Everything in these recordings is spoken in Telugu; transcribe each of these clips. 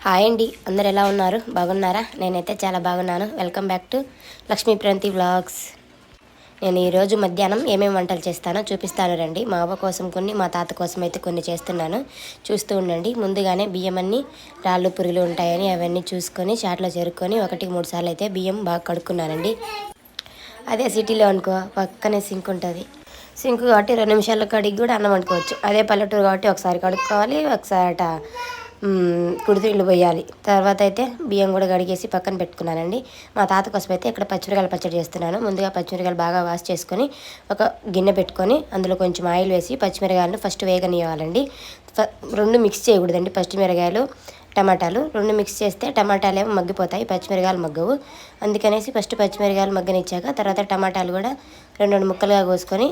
హాయ్ అండి, అందరు ఎలా ఉన్నారు? బాగున్నారా? నేనైతే చాలా బాగున్నాను. Welcome back to Lakshmi Pranthi vlogs. నేను ఈరోజు మధ్యాహ్నం ఏమేమి వంటలు చేస్తానో చూపిస్తాను రండి. మా అవ్వ కోసం కొన్ని, మా తాత కోసం అయితే కొన్ని చేస్తున్నాను. చూస్తూ ఉండండి. ముందుగానే బియ్యం అన్నీ రాళ్ళు పురుగులు ఉంటాయని అవన్నీ చూసుకొని షాట్లో చేరుకొని 1-3 సార్లు అయితే బియ్యం బాగా కడుక్కున్నానండి. అదే సిటీలో అనుకో పక్కనే సింక్ ఉంటుంది. సింక్ కాబట్టి 2 నిమిషాల్లో కడిగి కూడా అన్నం వండుకోవచ్చు. అదే పల్లెటూరు కాబట్టి ఒకసారి కడుక్కోవాలి, ఒకసారి కుడితిళ్ళు పోయాలి. తర్వాత అయితే బియ్యం కూడా కడిగేసి పక్కన పెట్టుకున్నానండి. మా తాత కోసం అయితే ఇక్కడ పచ్చిమిరకాయల పచ్చడి చేస్తున్నాను. ముందుగా పచ్చిమిరకాయలు బాగా వాష్ చేసుకొని ఒక గిన్నె పెట్టుకొని అందులో కొంచెం ఆయిల్ వేసి పచ్చిమిరకాయలను ఫస్ట్ వేగనివ్వాలండి. రెండు మిక్స్ చేయకూడదండి. పచ్చిమిరకాయలు టమాటాలు రెండు మిక్స్ చేస్తే టమాటాలు ఏమో మగ్గిపోతాయి, పచ్చిమిరకాయలు మగ్గవు. అందుకనేసి ఫస్ట్ పచ్చిమిరకాయలు మగ్గనిచ్చాక తర్వాత టమాటాలు కూడా 2 ముక్కలుగా కోసుకొని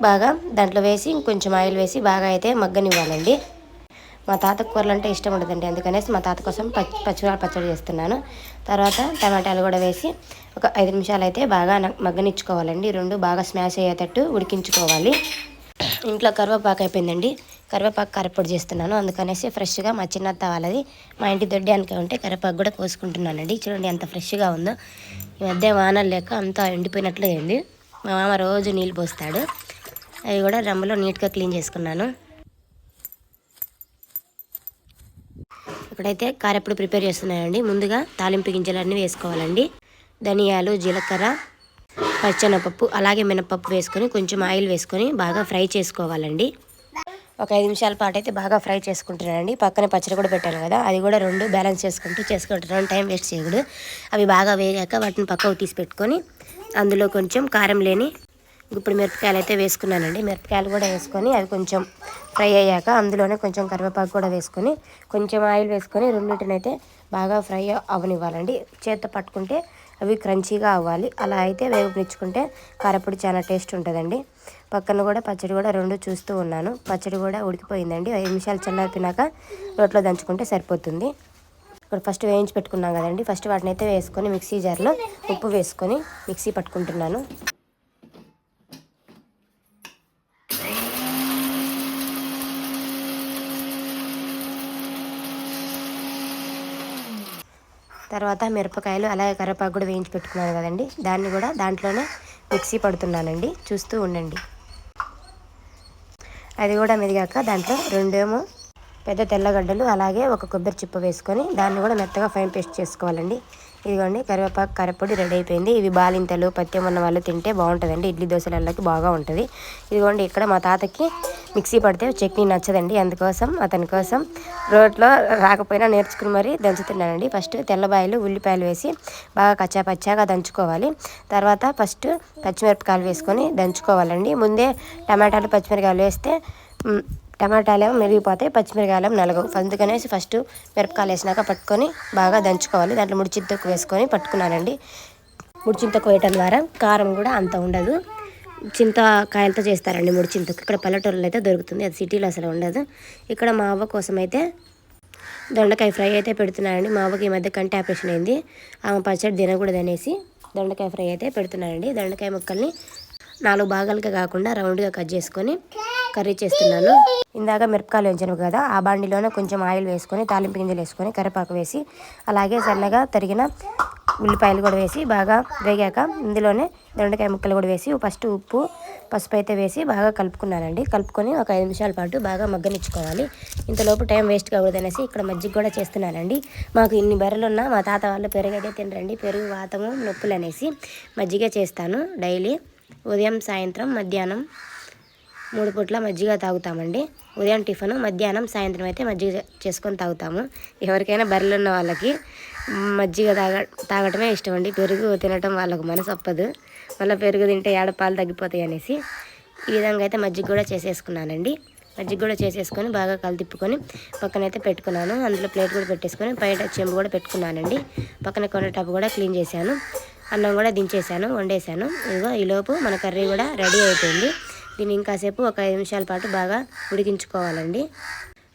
బాగా దాంట్లో వేసి కొంచెం ఆయిల్ వేసి బాగా అయితే మగ్గనివ్వాలండి. మా తాత కూరలు అంటే ఇష్టం ఉండదండి, అందుకనేసి మా తాత కోసం పచ్చిమిరపకాయ పచ్చడి చేస్తున్నాను. తర్వాత టమాటాలు కూడా వేసి ఒక 5 నిమిషాలు అయితే బాగా మగ్గనిచ్చుకోవాలండి. రెండు బాగా స్మాష్ అయ్యేటట్టు ఉడికించుకోవాలి. ఇంట్లో కరివేపాకు అయిపోయిందండి. కరివేపాకు కారపొడి చేస్తున్నాను, అందుకనేసి ఫ్రెష్గా మా చిన్నత్త వాళ్ళది మా ఇంటి దొడ్డానికి ఉంటే కరివేపాకు కూడా కోసుకుంటున్నానండి. చూడండి ఎంత ఫ్రెష్గా ఉందో. ఈ మధ్య వానలు లేక అంతా ఎండిపోయినట్లు అయింది. మా మామ రోజు నీళ్ళు పోస్తాడు. అవి కూడా డ్రమ్ములో నీట్గా క్లీన్ చేసుకున్నాను. ఇప్పుడైతే కారప్పుడు ప్రిపేర్ చేస్తున్నానండి. ముందుగా తాలింపు గింజలన్నీ వేసుకోవాలండి. ధనియాలు, జీలకర్ర, పచ్చెనపప్పు అలాగే మినపప్పు వేసుకొని కొంచెం ఆయిల్ వేసుకొని బాగా ఫ్రై చేసుకోవాలండి. ఒక 5 నిమిషాల పాటు అయితే బాగా ఫ్రై చేసుకుంటున్నానండి. పక్కన పచ్చడి కూడా పెట్టాను కదా, అది కూడా రెండు బ్యాలెన్స్ చేసుకుంటున్నాను. టైం వేస్ట్ చేయకూడదు. అవి బాగా వేగాక వాటిని పక్కకు తీసి పెట్టుకొని అందులో కొంచెం కారం లేని ఇప్పుడు మిరపకాయలు అయితే వేసుకున్నానండి. మిరపకాయలు కూడా వేసుకొని అవి కొంచెం ఫ్రై అయ్యాక అందులోనే కొంచెం కరివేపాకు కూడా వేసుకొని కొంచెం ఆయిల్ వేసుకొని రెండింటినైతే బాగా ఫ్రై అవ్వనివ్వాలండి. చేత్తో పట్టుకుంటే అవి క్రంచీగా అవ్వాలి. అలా అయితే వేగనిచ్చుకుంటే కారపొడి చాలా టేస్ట్ ఉంటుందండి. పక్కన కూడా పచ్చడి కూడా రెండు చూస్తూ ఉన్నాను. పచ్చడి కూడా ఉడికిపోయిందండి. 5 నిమిషాలు చల్లారిపోయినాక రోట్లో దంచుకుంటే సరిపోతుంది. ఇప్పుడు ఫస్ట్ వేయించి పెట్టుకున్నాం కదండి, ఫస్ట్ వాటిని అయితే వేసుకొని మిక్సీ జార్లో ఉప్పు వేసుకొని మిక్సీ పట్టుకుంటున్నాను. తర్వాత మిరపకాయలు అలాగే కరివేపాకు కూడా వేయించి పెట్టుకున్నాను కదండి, దాన్ని కూడా దాంట్లోనే మిక్సీ పడుతున్నానండి. చూస్తూ ఉండండి. అది కూడా మెదిగాక దాంట్లో 2 పెద్ద తెల్లగడ్డలు అలాగే ఒక కొబ్బరి చిప్ప వేసుకొని దాన్ని కూడా మెత్తగా ఫైన్ పేస్ట్ చేసుకోవాలండి. ఇదిగోండి కరివేపాకు కారపొడి రెడీ అయిపోయింది. ఇవి బాలింతలు పత్యం ఉన్న వాళ్ళు తింటే బాగుంటుందండి. ఇడ్లీ దోశలకి బాగా ఉంటుంది. ఇదిగోండి ఇక్కడ మా తాతకి మిక్సీ పడితే చట్నీ నచ్చదండి, అందుకోసం అతని కోసం రోట్లో రాకపోయినా నేర్చుకుని మరీ దంచుతున్నానండి. ఫస్ట్ తెల్లబాయలు ఉల్లిపాయలు వేసి బాగా కచ్చాపచ్చాగా దంచుకోవాలి. తర్వాత ఫస్ట్ పచ్చిమిరపకాయలు వేసుకొని దంచుకోవాలండి. ముందే టమాటాలు పచ్చిమిరపకాయలు వేస్తే టమాటాలు ఏమో మెరిగిపోతాయి, పచ్చిమిరకాయలు నలగవు. అందుకనేసి ఫస్ట్ మిరపకాయలు వేసినాక పట్టుకొని బాగా దంచుకోవాలి. దాంట్లో ముడిచింతకు వేసుకొని పట్టుకున్నానండి. ముడిచింతకు వేయటం ద్వారా కారం కూడా అంత ఉండదు. చింతకాయలతో చేస్తారండి ముడిచింతకు. ఇక్కడ పల్లెటూరులో అయితే దొరుకుతుంది, అది సిటీలో అసలు ఉండదు. ఇక్కడ మా అవ్వ కోసం అయితే దొండకాయ ఫ్రై అయితే పెడుతున్నానండి. మా అవ్వకి ఈ మధ్య కంటి ఆపరేషన్ అయింది, ఆమె పచ్చడి తినకూడదు అనేసి దొండకాయ ఫ్రై అయితే పెడుతున్నానండి. దొండకాయ ముక్కల్ని 4 భాగాలుగా కాకుండా రౌండ్గా కట్ చేసుకొని కర్రీ చేస్తున్నాను. ఇందాక మిరపకాయలు వేయించాను కదా, ఆ బాండిలోనే కొంచెం ఆయిల్ వేసుకొని తాలింపు గింజలు వేసుకొని కరివేపాకు వేసి అలాగే సన్నగా తరిగిన ఉల్లిపాయలు కూడా వేసి బాగా వేగాక ఇందులోనే దొండకాయ ముక్కలు కూడా వేసి ఫస్ట్ ఉప్పు పసుపు అయితే వేసి బాగా కలుపుకున్నానండి. కలుపుకొని ఒక 5 నిమిషాల పాటు బాగా మగ్గనిచ్చుకోవాలి. ఇంతలోపు టైం వేస్ట్ కాకూడదు అనేసి ఇక్కడ మజ్జిగ కూడా చేస్తున్నానండి. మాకు ఇన్ని బర్రెలున్నా మా తాత వాళ్ళు పెరుగు అయితే తినరండి. పెరుగు వాతము నొప్పులు అనేసి మజ్జిగ చేస్తాను డైలీ. ఉదయం సాయంత్రం మధ్యాహ్నం 3 పూట్ల మజ్జిగ తాగుతామండి. ఉదయం టిఫను, మధ్యాహ్నం సాయంత్రం అయితే మజ్జిగ చేసుకొని తాగుతాము. ఎవరికైనా బర్రెలు ఉన్న వాళ్ళకి మజ్జిగ తాగటమే ఇష్టం అండి. పెరుగు తినటం వాళ్ళకు మనసు ఒప్పదు. మళ్ళీ పెరుగు తింటే పాలు తగ్గిపోతాయి అనేసి ఈ విధంగా అయితే మజ్జిగ కూడా చేసేసుకున్నానండి. మజ్జిగ కూడా చేసేసుకొని బాగా కలితిప్పుకొని పక్కనైతే పెట్టుకున్నాను. అందులో ప్లేట్ కూడా పెట్టేసుకొని బయట చెంబు కూడా పెట్టుకున్నానండి. పక్కన కౌంటర్ కూడా క్లీన్ చేశాను. అన్నం కూడా దించేసాను, వండేసాను. ఇదిగో ఈలోపు మన కర్రీ కూడా రెడీ అయిపోయింది. దీన్ని ఇంకాసేపు ఒక 5 నిమిషాల పాటు బాగా ఉడికించుకోవాలండి.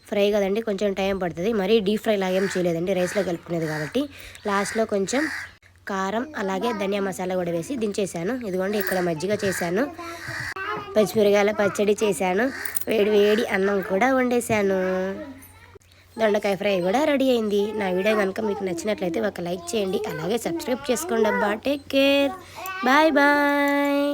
ఫ్రై కదండి, కొంచెం టైం పడుతుంది. మరీ డీప్ ఫ్రై లాగేం చేయలేదండి, రైస్లో కలుపుకునేది కాబట్టి. లాస్ట్లో కొంచెం కారం అలాగే ధనియా మసాలా కూడా వేసి దించేసాను. ఇదిగోండి ఇక్కడ మజ్జిగ చేశాను, పచ్చిమిరకాయల పచ్చడి చేశాను, వేడి వేడి అన్నం కూడా వండేసాను. దొండకాయ ఫ్రై కూడా రెడీ అయింది. నా వీడియో కనుక మీకు నచ్చినట్లయితే ఒక లైక్ చేయండి, అలాగే సబ్స్క్రైబ్ చేసుకోండి అబ్బా. Take care, bye bye.